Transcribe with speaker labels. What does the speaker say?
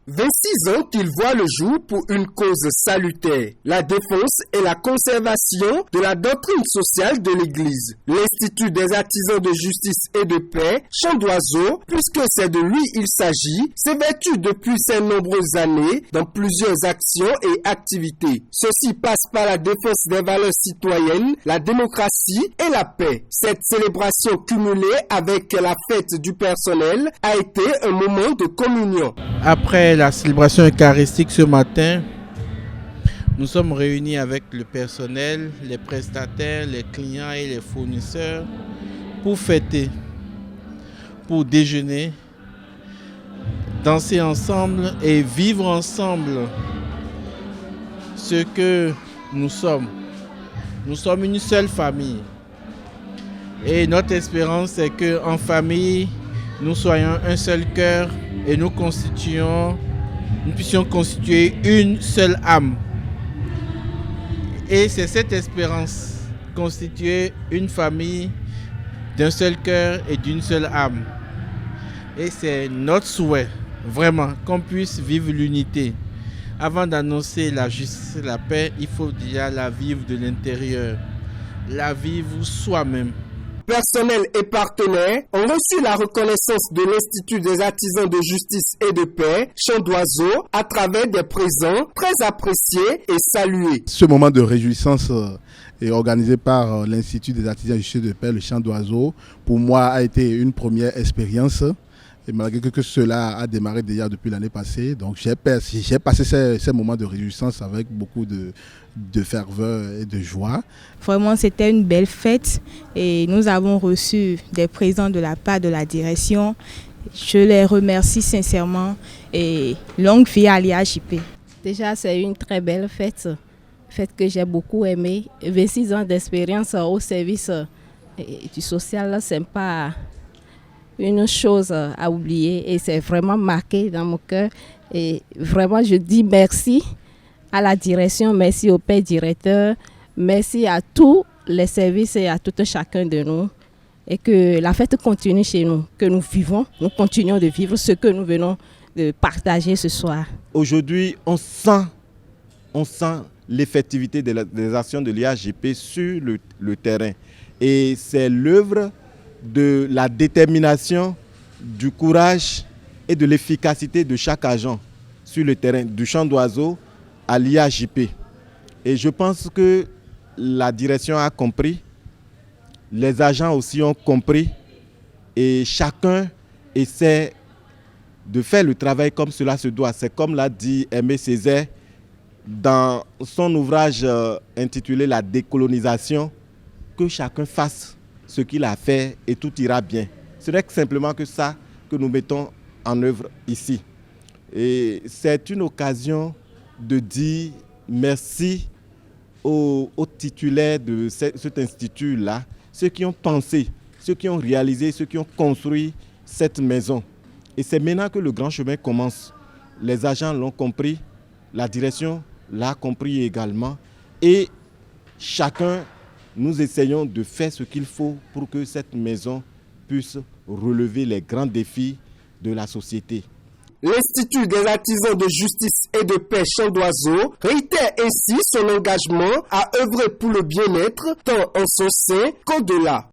Speaker 1: 26 ans qu'il voit le jour pour une cause salutaire, la défense et la conservation de la doctrine sociale de l'Église. L'Institut des artisans de justice et de paix, Chant d'Oiseau, puisque c'est de lui il s'agit, s'évertue depuis ces nombreuses années dans plusieurs actions et activités. Ceci passe par la défense des valeurs citoyennes, la démocratie et la paix. Cette célébration cumulée avec la fête du personnel a été un moment de communion.
Speaker 2: Après la célébration eucharistique ce matin, nous sommes réunis avec le personnel, les prestataires, les clients et les fournisseurs pour fêter, pour déjeuner, danser ensemble et vivre ensemble ce que nous sommes. Nous sommes une seule famille. Et notre espérance, c'est qu'en famille, nous soyons un seul cœur et nous puissions constituer une seule âme. Et c'est cette espérance, constituer une famille d'un seul cœur et d'une seule âme. Et c'est notre souhait, vraiment, qu'on puisse vivre l'unité. Avant d'annoncer la justice et la paix, il faut déjà la vivre de l'intérieur, la vivre soi-même.
Speaker 1: Personnel et partenaires ont reçu la reconnaissance de l'Institut des artisans de justice et de paix, Chant d'Oiseau, à travers des présents très appréciés et salués.
Speaker 3: Ce moment de réjouissance est organisé par l'Institut des artisans de justice et de paix, le Chant d'Oiseau, pour moi a été une première expérience. Et malgré que cela a démarré déjà depuis l'année passée, donc j'ai passé ces moments de réjouissance avec beaucoup de ferveur et de joie.
Speaker 4: Vraiment, c'était une belle fête et nous avons reçu des présents de la part de la direction. Je les remercie sincèrement et longue vie à l'IAJP.
Speaker 5: Déjà, c'est une très belle fête que j'ai beaucoup aimée. 26 ans d'expérience au service du social, ce n'est pas une chose à oublier et c'est vraiment marqué dans mon cœur. Et vraiment, je dis merci à la direction, merci au père directeur, merci à tous les services et à tout chacun de nous. Et que la fête continue chez nous, que nous continuons de vivre ce que nous venons de partager ce soir.
Speaker 6: Aujourd'hui, on sent l'effectivité des actions de l'IAJP sur le terrain. Et c'est l'œuvre de la détermination, du courage et de l'efficacité de chaque agent sur le terrain, du Chant d'Oiseau à l'IAJP. Et je pense que la direction a compris, les agents aussi ont compris et chacun essaie de faire le travail comme cela se doit. C'est comme l'a dit Aimé Césaire dans son ouvrage intitulé « La décolonisation », que chacun fasse ce qu'il a fait et tout ira bien. Ce n'est que simplement que ça que nous mettons en œuvre ici. Et c'est une occasion de dire merci aux titulaires de cet institut-là, ceux qui ont pensé, ceux qui ont réalisé, ceux qui ont construit cette maison. Et c'est maintenant que le grand chemin commence. Les agents l'ont compris, la direction l'a compris également. Et chacun, nous essayons de faire ce qu'il faut pour que cette maison puisse relever les grands défis de la société.
Speaker 1: L'Institut des artisans de justice et de paix Chant d'Oiseau réitère ainsi son engagement à œuvrer pour le bien-être tant en son sein qu'au-delà.